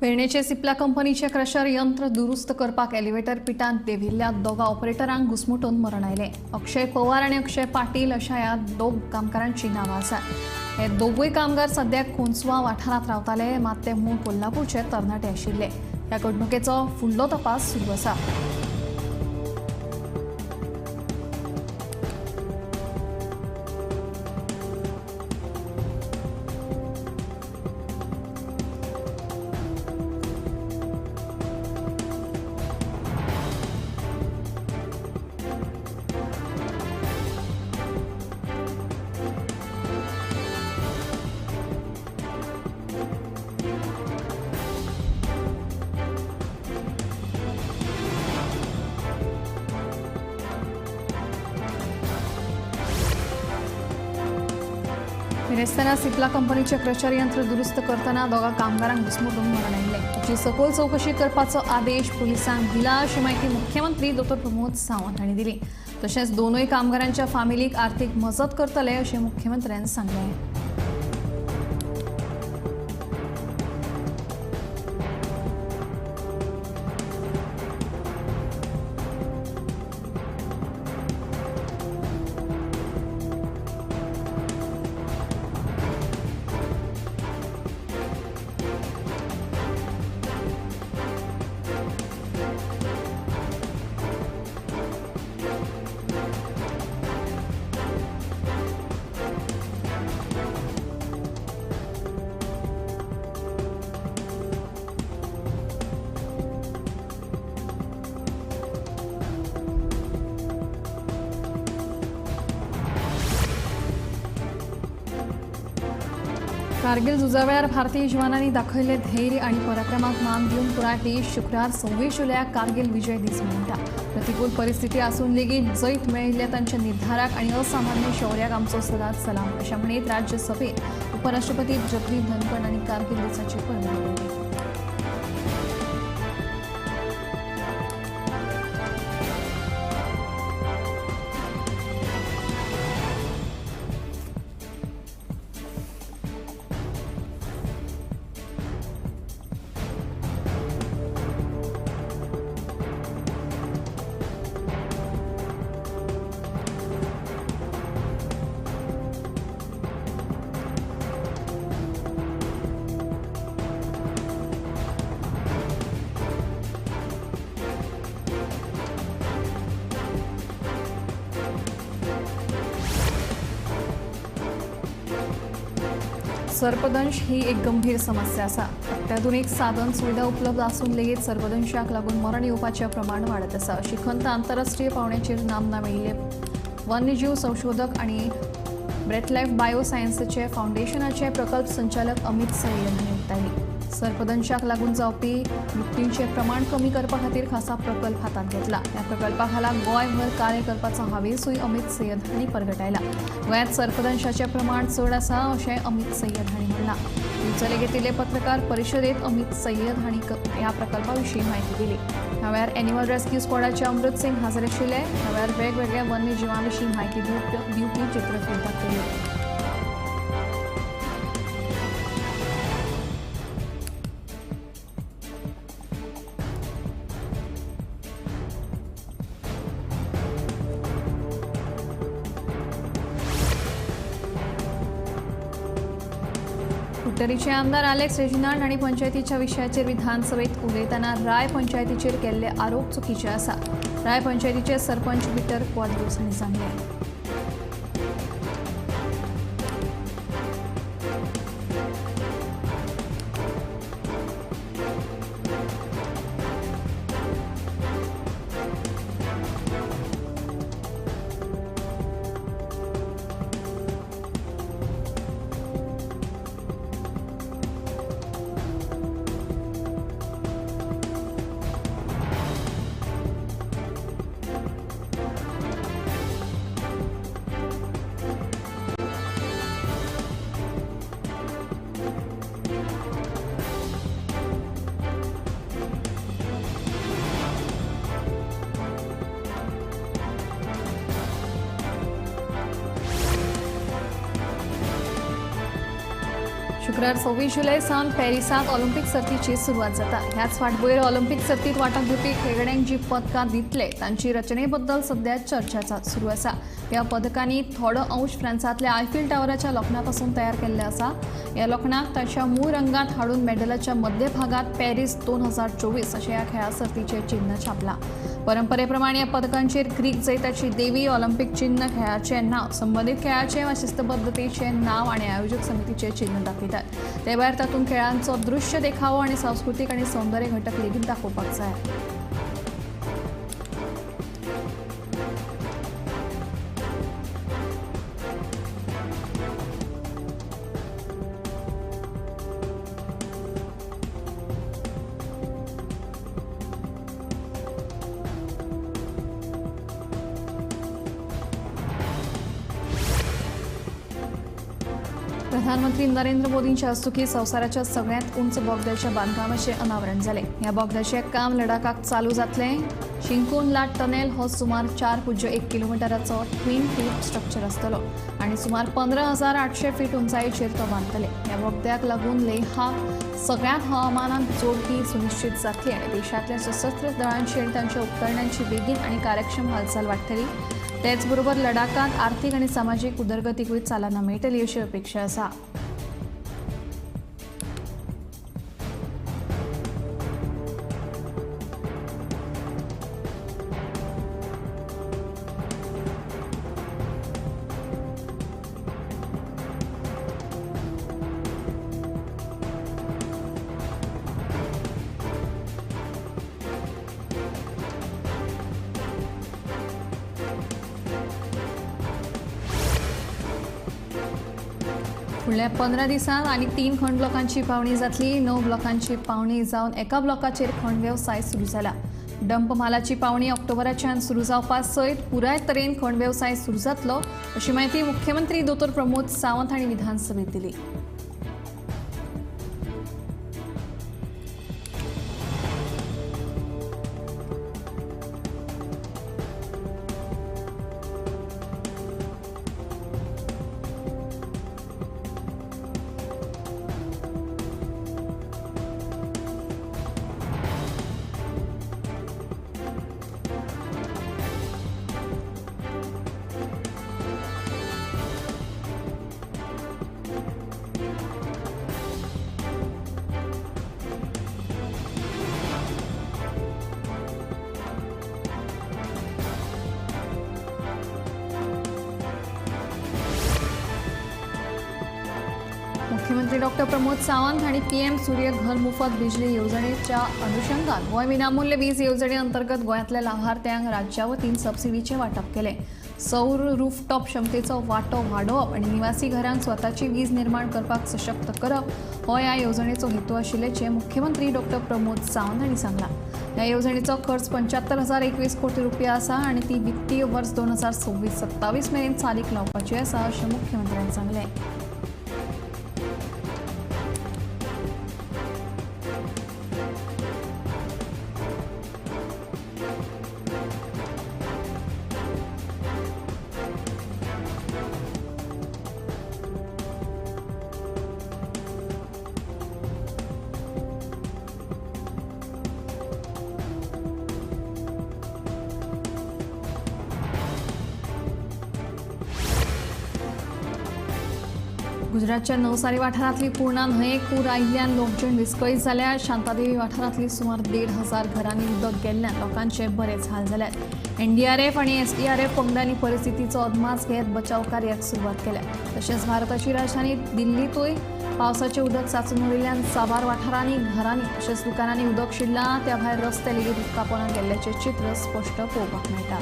पेरणेचे सिप्ला कंपनीचे क्रशर यंत्र दुरुस्त करपाक एलिव्हेटर पिटान देविल्ल्या दोगा ऑपरेटरांक घुसमुटून मरण आयले। अक्षय पवार आणि अक्षय पाटील अशा ह्या दोग कामगारांची नांवां आसात। हे दोगूय कामगार सद्याक कोंसवा वाठारांत रावताले, मात ते मूळ कोल्हापूरचे तरणाटे आशिल्ले। ह्या घडणुकेचो फुडलो तपास सुरू आसा। मेरेस्ताना सिप्ला कंपनीचे क्रशर यंत्र दुरुस्त करताना दोगा कामगारांक घुसमुटून मरण आयले। ताची सखोल चौकशी करपाचो आदेश पुलिसांक दिला अशी माहिती मुख्यमंत्री डॉ. प्रमोद सावंत हांणी दिली। तशेंच दोनूय कामगारांच्या फामिलीक आर्थीक मजत करतले अशें मुख्यमंत्र्यांनी सांगलें। कारगिल झुजावेळार भारतीय जवानांनी दाखयले धैर्य आणि पराक्रमाक मान दिवन पुराय देश शुक्रार 26 जुलयाक कारगिल विजय दीस मनयता। प्रतिकूल परिस्थिती आसून लेगीत जैत मेळिल्ल्या तांच्या निर्धाराक आणि असामान्य शौर्याक आमचो सदांच सलाम अशें म्हणीत राज्यसभेत उपराष्ट्रपती जगदीप धनखड हांणी कारगिल दिसाची पर्वणी केली। सर्पदंश ही एक गंभीर समस्या आसा। अत्याधुनिक साधन सुविधा उपलब्ध आसून लेगीत सर्पदंशाक लागून मरण येवपाचें प्रमाण वाडत आसा अशी खंत आंतरराष्ट्रीय पावंड्याचेर नामना मेळिल्ले वन्यजीव संशोधक आणि ब्रेथलायफ बायोसायन्सचे फाउंडेशनाचे प्रकल्प संचालक अमित सय्यद हांणी उक्तायली। सर्पदंशाक लागून जावपी मृत्यूंचे प्रमाण कमी करपा खातीर खासा प्रकल्प हातांत घेतला। ह्या प्रकल्पा खाला गोंयभर कार्य करपाचो हावेसूय अमित सय्यद हांणी परगटायला। गोंयांत सर्पदंशाचें प्रमाण चड आसा अशें अमित सय्यद हांणी म्हणलां। दिवचले घेतिल्ले पत्रकार परिशदेंत अमित सय्यद हांणी ह्या प्रकल्पा विशीं म्हायती दिली। ह्या वेळार एनिमल रेस्क्यू स्क्वॉडाचे अमृत सिंग हाजीर आशिल्ले। ह्या वेळार वेगवेगळ्या वन्यजीवां विशीं म्हायती दिवपी चित्रफीत दाखयली। उत्तरेचे आमदार अलेक्स रेजिनाल्ड हांणी पंचायतीच्या विशयाचेर विधानसभेत उलयतना राय पंचायतीचेर केल्ले आरोप चुकीचे आसा। राय पंचायतीचे सरपंच विक्टर क्वाद्रोस हांणी सांगलें। शुक्रार 26 जुलै सावन पॅरिसात ऑलिंपिक सर्तीची सुरवात जाता. ह्याच फाटभुंयेर ऑलिंपिक सर्तीत वांटो घेवपी खेळगड्यांक जी पदकां दितले तांची रचनेबद्दल सध्या चर्चा सुरू आसा. ह्या पदकांनी थोडो अंश फ्रांसांतल्या आयफील टावराच्या लोखणापासून तयार केल्ले आसा. ह्या लोखणाक ताच्या मूळ रंगात हाडून मेडलाच्या मध्य भागात पॅरिस 2024 अशें ह्या खेळा सर्तीचेर चिन्ह छापलां. परंपरेप्रमाणे ह्या पदकांचेर ग्रीक जैताची देवी, ऑलिंपिक चिन्ह, खेळाचें नांव, संबंधीत खेळाचें वा शिस्तबद्धतेचें नांव आनी आयोजक समितीचें चिन्ह दाखयतात. ते भायर तातूंत खेळांचो दृश्य देखावो आनी सांस्कृतीक आनी सौंदर्य घटक लेगीत दाखोवपाक जाय. प्रधानमंत्री नरेंद्र मोदींच्या हस्तुकीं संवसाराच्या सगळ्यांत उंच बोगद्याच्या बांदकामाचें अनावरण जालें. ह्या बोगद्याचें काम लडाखाक चालू जातलें. शिंकून लाट टनेल हो सुमार 4.1 किलोमिटराचो ट्वीन ट्यूब स्ट्रक्चर आसतलो आनी सुमार 15,800 फीट उंचायेचेर तो बांदतले. ह्या बोगद्याक लागून लेहाक सगळ्यात हवामानांत जोडपी सुनिश्चित जातली आनी देशांतल्या सशस्त्र दळांची आनी तांच्या उपकरणांची बेगीन आनी कार्यक्षम हालचाल वाडटली. तेच बरोबर लडाखात आर्थीक आनी सामाजीक उदरगतीकूय चालना मेळटली अशी अपेक्षा आसा. फुडल्या 15 दिसांत आनी 3 खण ब्लॉकांची पावणी जातली. 9 ब्लॉकांची पावणी जावन एका ब्लॉकाचेर खण वेवसाय सुरू जाला. डंप म्हालाची पावणी ऑक्टोबराच्यान सुरू जावपा सयत पुराय तरेन खण वेवसाय सुरू जातलो अशी माहिती मुख्यमंत्री डॉ. प्रमोद सावंत हांणी विधानसभेत दिली. मुख्यमंत्री डॉ. प्रमोद सावंत हांणी पीएम सूर्य घर मोफत बिजली येवजणेच्या अनुशंगान गोंय विनामूल्य वीज येवजणे अंतर्गत गोंयांतल्या लाभार्थ्यांक राज्या वतीन सबसिडीचें वांटप केलें. सौर रूफटॉप क्षमतेचो वांटो वाडोवप आनी निवासी घरांक स्वताची वीज निर्माण करपाक सशक्त करप हो ह्या येवजणेचो हेतू आशिल्ल्याचें मुख्यमंत्री डॉ. प्रमोद सावंत हांणी सांगलां. ह्या येवजणेचो खर्च 75,021 कोटी रुपया आसा आनी ती वित्तीय वर्स 2026-27 मेरेन चालीक लावपाची आसा अशें मुख्यमंत्र्यांनी सांगलें. गुजरातच्या नवसारी वाठारांतली पूर्णा न्हंयेक पूर आयिल्ल्यान लोकजण विस्कळीत जाल्या. शांतादेवी वाठारांतली सुमार 1,500 घरांनी उदक गेल्ल्यान लोकांचे बरेच हाल जाल्यात. एनडीआरएफ आनी एसडीआरएफ पंगडांनी परिस्थितीचो अदमास घेत बचाव कार्याक सुरवात केल्या. तशेंच भारताची राजधानी दिल्लीतूय पावसाचें उदक साचून उरिल्ल्यान साबार वाठारांनी घरांनी तशेंच दुकानांनी उदक शिरलां. त्या भायर रस्ते लेगीत उदकापोंदान गेल्ल्याचें चित्र स्पश्ट पळोवपाक मेळटा.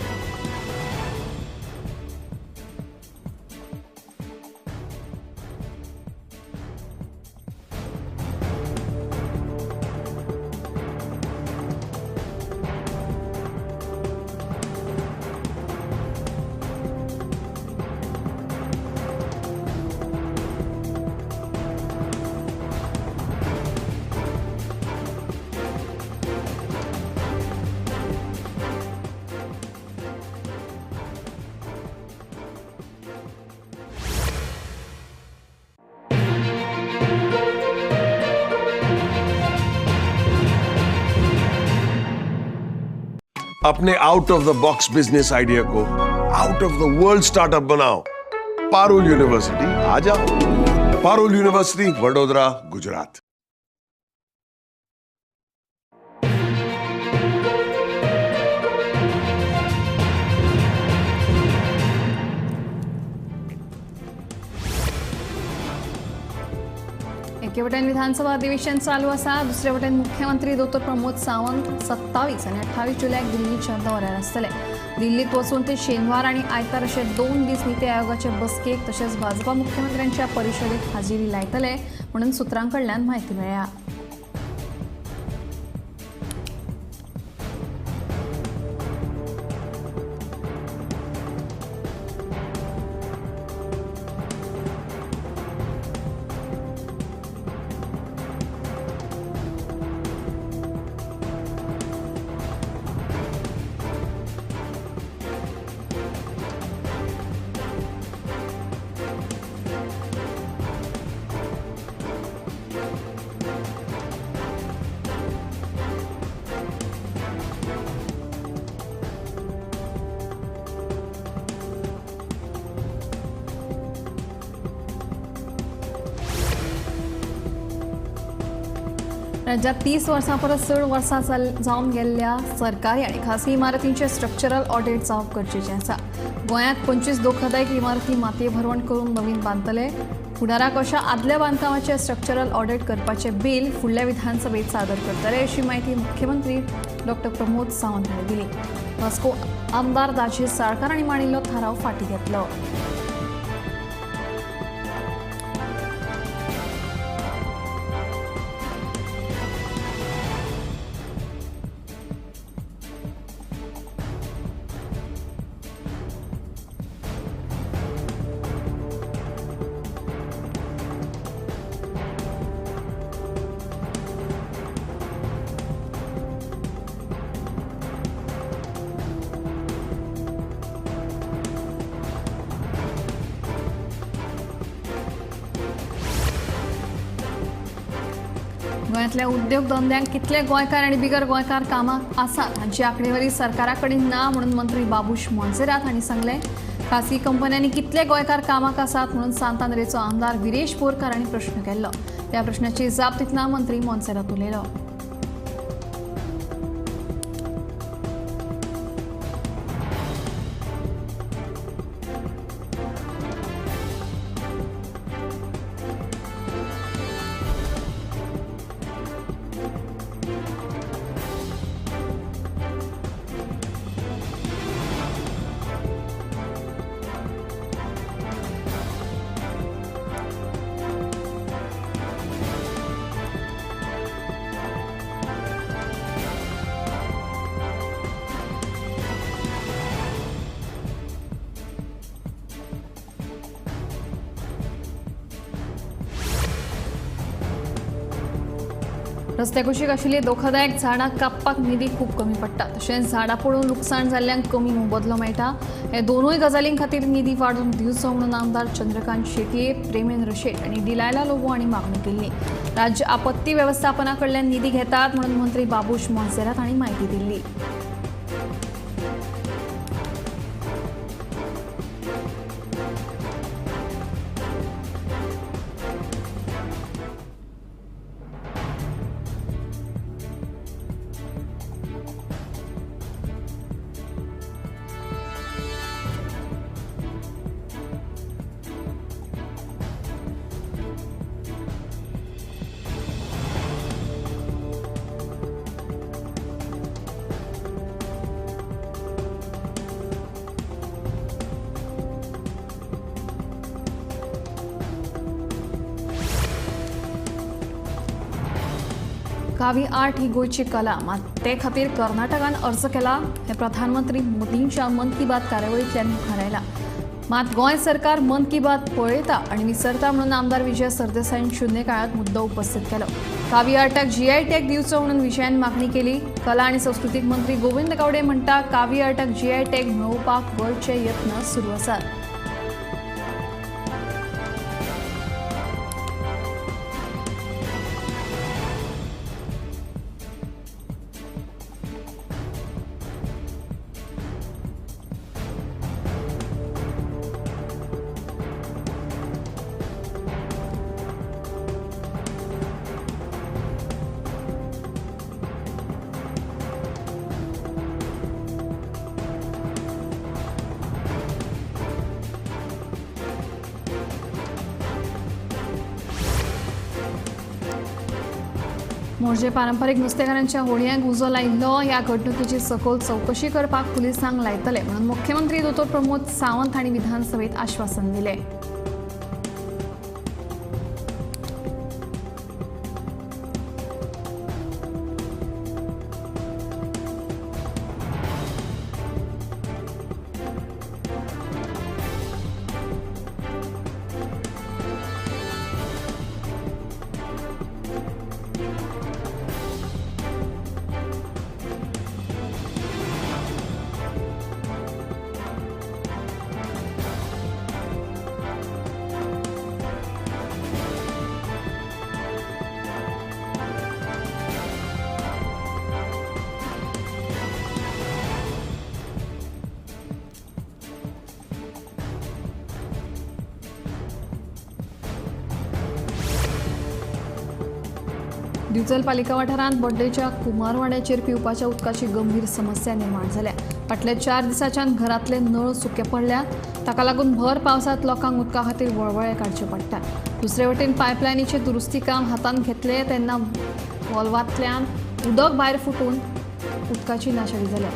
अपने out of the box business idea को out of the world startup बनाओ। पारुल यूनिवर्सिटी आ जाओ। पारुल यूनिवर्सिटी, वडोदरा, गुजरात। एके वटेन विधानसभा अधिवेशन चालू आसा, दुसरे वटेन मुख्यमंत्री डॉ. प्रमोद सावंत 27 आणि 28 जुलैक दिल्लीच्या दौऱ्यार आसतले। दिल्लीत वचून ते शेनवार आणि आयतार अशे 2 दीस नीती आयोगाचे बसकेक तशेंच भाजपा मुख्यमंत्र्यांच्या परिशदेक हाजिरी लायतले म्हणून सुत्रांकडल्यान म्हायती मेळ्ळ्या। राज्यात 30 वर्सां परस चड वर्सां जावन गेल्ल्या सरकारी आणि खासगी इमारतींचे स्ट्रक्चरल ऑडिट जावप गरजेचें आसा। गोंयांत 25 धोकादायक इमारती मातये भरवण करून नवीन बांदतले। फुडाराक अशा आदल्या बांदकामाचे स्ट्रक्चरल ऑडिट करपाचे बिल फुडल्या विधानसभेत सादर करतले अशी माहिती मुख्यमंत्री डॉ. प्रमोद सावंत हांणी दिली। वास्को आमदार दाजी साळकार हांणी मांडिल्लो थाराव फाटीं घेतलो। गोंयांतल्या उद्योग धंद्यांक कितले गोंयकार आणि बिगर गोंयकार कामाक आसात हांची आंकडेवारी सरकारा कडेन ना म्हणून मंत्री बाबूश मोन्सेरात हांणी सांगलें। खासगी कंपन्यांनी कितले गोंयकार कामाक आसात म्हणून सांतांद्रेचो आमदार विरेश बोरकार हांणी प्रश्न केल्लो। त्या प्रश्नाची जाप दितना मंत्री मोन्सेरात उलयलो। रस्ते कुशीक आशिल्ली धोकादायक झाडां कापपाक निधी खूब कमी पडटा, तशेंच झाडां पडून लुकसाण जाल्ल्यांक कमी मोबदलो मेळटा। हे दोनूय गजालीं खातीर निधी वाडोवन दिवचो म्हणून आमदार चंद्रकांत शेटये, प्रेमेंद्र शेट आनी डिलायला लोबो हांणी मागणी केल्ली। राज्य आपत्ती वेवस्थापना कडल्यान निधी घेतात म्हणून मंत्री बाबूश मोन्सेरात हांणी माहिती दिल्ली। कावी आर्ट ही गोयची कला, मात ते खातीर कर्नाटकान अर्ज केला। हे प्रधानमंत्री मोदींच्या मन की बात कार्यावळींतल्यान मुखार आयला। मात गोंय सरकार मन की बात पळयता आनी विसरता म्हणून आमदार विजय सरदेसाईन शुन्य काळात मुद्दो उपस्थित केलो। कावी आर्टाक GI टॅग दिवचो म्हणून विशयान मागणी केली। कला आनी संस्कृतीक मंत्री गोविंद गावडे म्हणटा कावी आर्टाक GI टॅग मेळोवपाक गोंयचे यत्न सुरू आसात। मोर्जे पारंपारीक नुस्तेकारांच्या होळयांक उजो लायिल्लो ह्या घडणुकेची सखोल चौकशी करपाक पुलिसांक लायतले म्हणून मुख्यमंत्री दोतोर प्रमोद सावंत हांणी विधानसभेत आश्वासन दिलें. दिवचल पालिका वाठारांत बड्डेच्या कुमारवाड्याचेर पिवपाच्या उदकाची गंभीर समस्या निर्माण जाल्या. फाटले 4 दिसांच्यान घरांतले नळ सुके पडल्यात. ताका लागून भर पावसांत लोकांक उदका खातीर वळवळे काडचे पडटात. दुसरे वटेन पायपलायनीचें दुरुस्ती काम हातांत घेतले तेन्ना वॉल्वांतल्यान उदक भायर फुटून उदकाची नाशाडी जाल्या.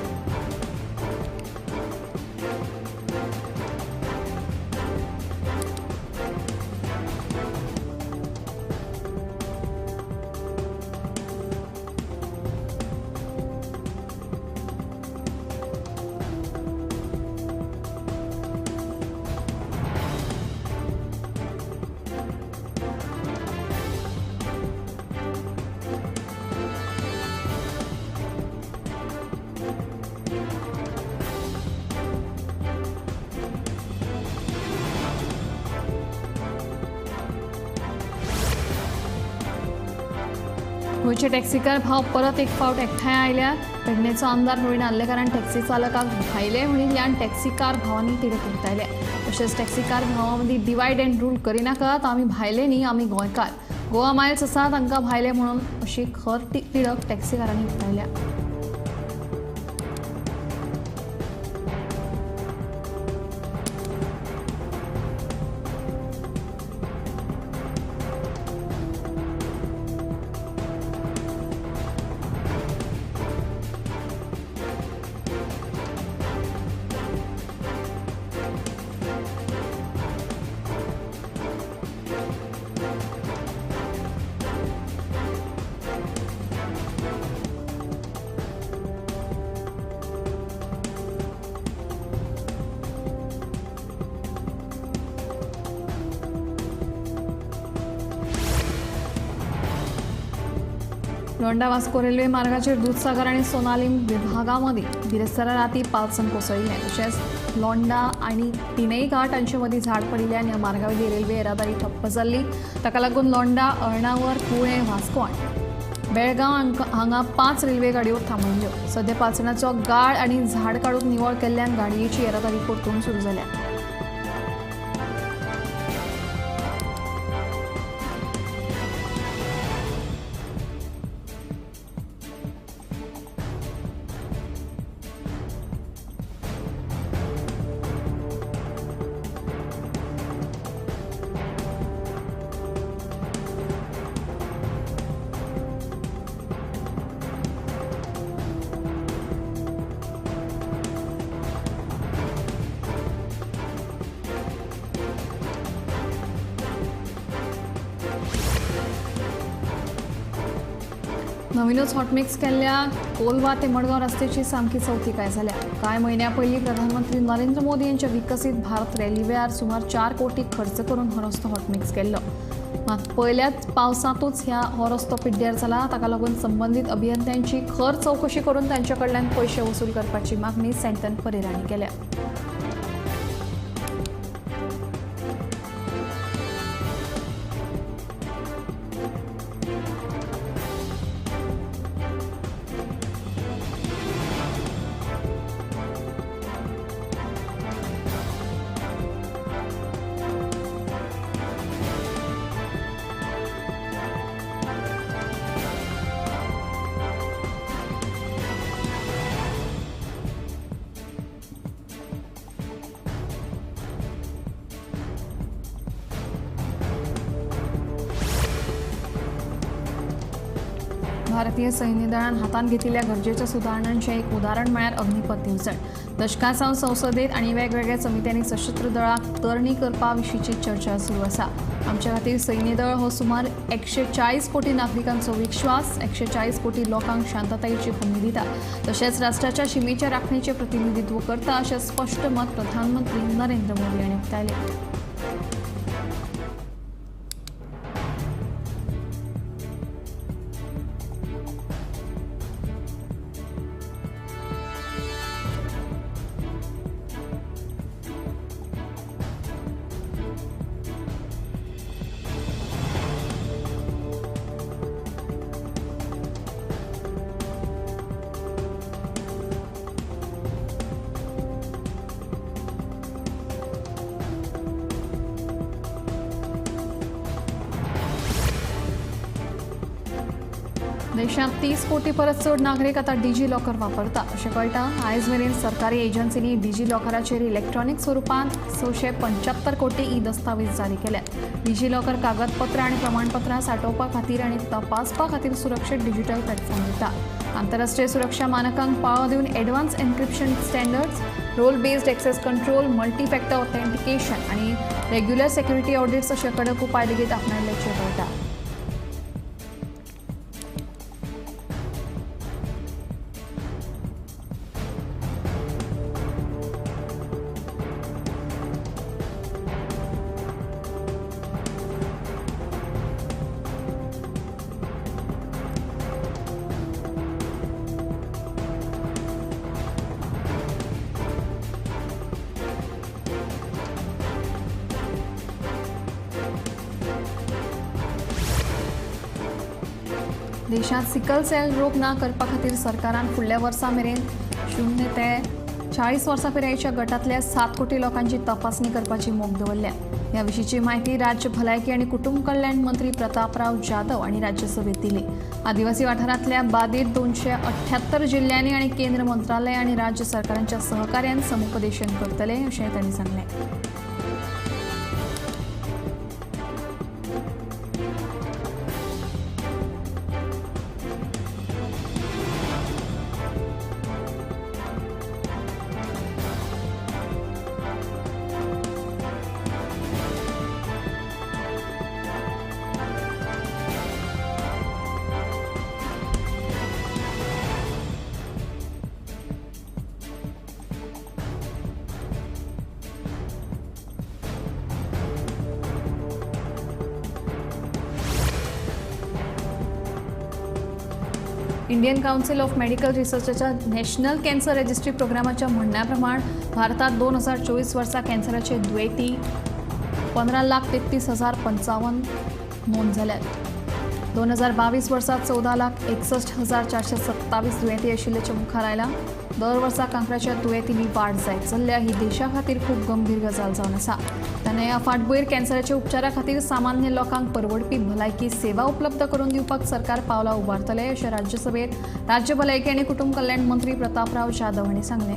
गोंयचे टॅक्सीकार भाव परत एक फावट एकठांय आयल्या. पेडणेचो आमदार नवीन आल्लेकारान टॅक्सी चालकाक भायले म्हणिल्ल्यान टॅक्सीकार भावांनी तिडक उरतायले. तशेंच टॅक्सीकार भावां मदीं डिवायड एंड रूल करिनाकात. आमी भायले न्ही, आमी गोंयकार. गोवा मायल्स आसा तांकां भायले म्हणून अशी खर तिडक टॅक्सीकारांनी उरतायल्या. लोंडा वास्को रेल्वे मार्गाचेर दूधसागर आनी सोनालीम विभागांमदी बिरेस्तारा राती पावसान कोसळिल्लें. तशेंच लोंडा आनी तिनय घाट हांचे मदीं झाड पडिल्ल्यान ह्या मार्गावयली रेल्वे येरादारी ठप्प जाल्ली. ताका लागून लोंडा, अळणावर, पुणे, वास्को आनी बेळगांव हांगा 5 रेल्वे गाडयो थांबयल्ल्यो. सध्या पावसाचो गाळ आनी झाड काडून निवळ केल्ल्यान गाडयेची येरादारी परतून सुरू जाल्या. नवीनच हॉटमिक्स केल्ल्या कोलवा ते मडगांव रस्त्याची सामकी चवथीकाय जाल्या. कांय म्हयन्या पयलीं प्रधानमंत्री नरेंद्र मोदी यांच्या विकसीत भारत रेल्वेआर सुमार 4 कोटी खर्च करून हो रस्तो हॉटमिक्स केल्लो. मात पयल्याच पावसांतूच हो रस्तो पिड्ड्यार जाला. ताका लागून संबंदीत अभियंत्यांची खर चवकशी करून तांचे कडल्यान पयशे वसूल करपाची मागणी सेंटन परेर हांणी केल्या. भारतीय सैन्य दळान हातान घेतिल्ल्या गरजेच्या सुदारणांचें एक उदाहरण म्हळ्यार अग्निपथ दिवचण. दशकां संसदेत आनी वेगवेगळ्या समित्यांनी सशस्त्र दळाक तरणी करपा विशींची चर्चा सुरू आसा. आमच्या खातीर सैन्य दळ हो सुमार 140 कोटी नागरिकांचो विश्वास, 140 कोटी लोकांक शांततायेची हमी दिता, तशेंच राष्ट्राच्या शिमेच्या राखणेचें प्रतिनिधित्व करता अशें स्पश्ट मत प्रधानमंत्री नरेंद्र मोदी हांणी उक्तायलें. देशांत 30 कोटी परस चड नागरीक आतां डिजी लॉकर वापरता अशें कळटा. आयज मेरेन सरकारी एजन्सींनी डिजी लॉकराचेर इलेक्ट्रॉनिक स्वरुपांत 675 कोटी दस्तावेज जारी केल्यात. डिजी लॉकर कागदपत्रां आनी प्रमाणपत्रां सांठोवपा खातीर आनी तपासपा खातीर सुरक्षीत डिजिटल प्लॅटफॉर्म दिता. आंतरराष्ट्रीय सुरक्षा मानकांक पाळो दिवन advance encryption standards, role based access control, multi factor authentication आनी रेग्युलर सेक्युरिटी ऑडिट्स अशे कडक उपाय लेगीत आपणायल्याचें कळटा. देशांत सिकल सेल रोग ना करपा खातीर सरकारान फुडल्या वर्सा मेरेन 0 ते 40 वर्सां पिरायेच्या गटांतल्या 7 कोटी लोकांची तपासणी करपाची मोख दवरल्या. ह्या विशींची म्हायती राज्य भलायकी आनी कुटुंब कल्याण मंत्री प्रतापराव जाधव हांणी राज्यसभेत दिली. आदिवासी वाठारांतल्या बादीत 278 जिल्ल्यांनी आनी केंद्र मंत्रालय आनी राज्य सरकारांच्या सहकार्यान समुपदेशन करतले अशें तांणी सांगलें. इंडियन काउन्सिल ऑफ मेडिकल रिसर्चच्या नॅशनल कॅन्सर रजिस्ट्री प्रोग्रामाच्या म्हणण्या प्रमाण भारतात 2024 वर्सा कॅन्सराचे दुयेंती 15,33,055 नोंद जाल्यात. 2022 वर्सा 14,61,427 दुयेंती आशिल्ल्याचे मुखार आयला. दर वर्सा कांकराच्या दुयेंतींनी वाड जायत चल्ल्या ही देशा खातीर खूब गंभीर गजाल जावन आसा. ताणें ह्या फाटभुंयेर कॅन्सराच्या उपचारा खातीर सामान्य लोकांक परवडपी भलायकी सेवा उपलब्ध करून दिवपाक सरकार पावलां उबारतले अशें राज्यसभेत राज्य भलायकी आनी कुटुंब कल्याण मंत्री प्रतापराव जाधव हांणी सांगलें.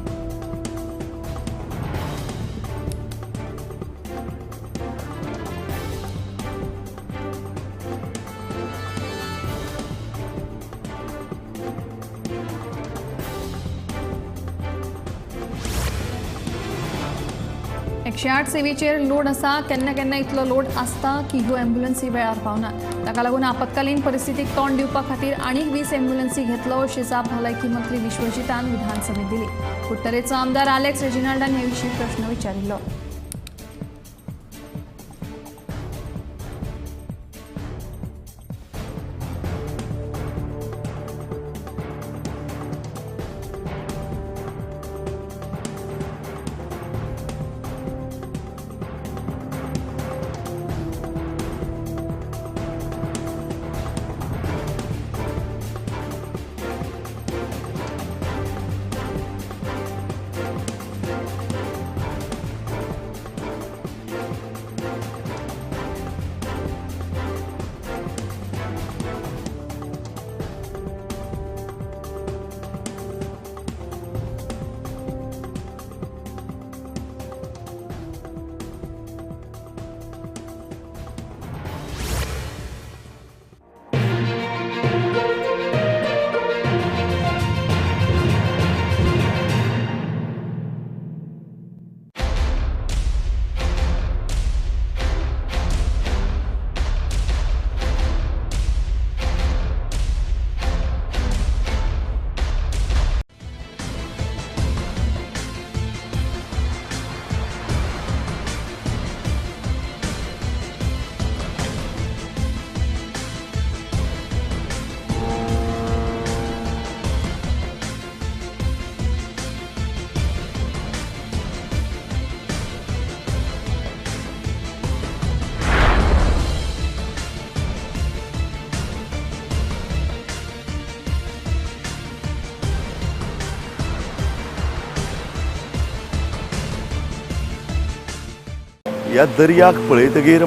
एकशे 8 सेवेचेर लोड आसा. केन्ना केन्ना इतलो लोड आसता की ह्यो अँब्युलन्सी वेळार पावनात. ताका लागून आपतकालीन परिस्थितीक तोंड दिवपा खातीर आनीक 20 अँब्युलन्सी घेतलो अशी जाप भलायकी मंत्री विश्वजितान विधानसभेत दिली. उत्तरेचो आमदार आलेक्स रेजिनाल्डान हे विशीं प्रश्न विचारिल्लो. ह्या दर्याक पळयतगीर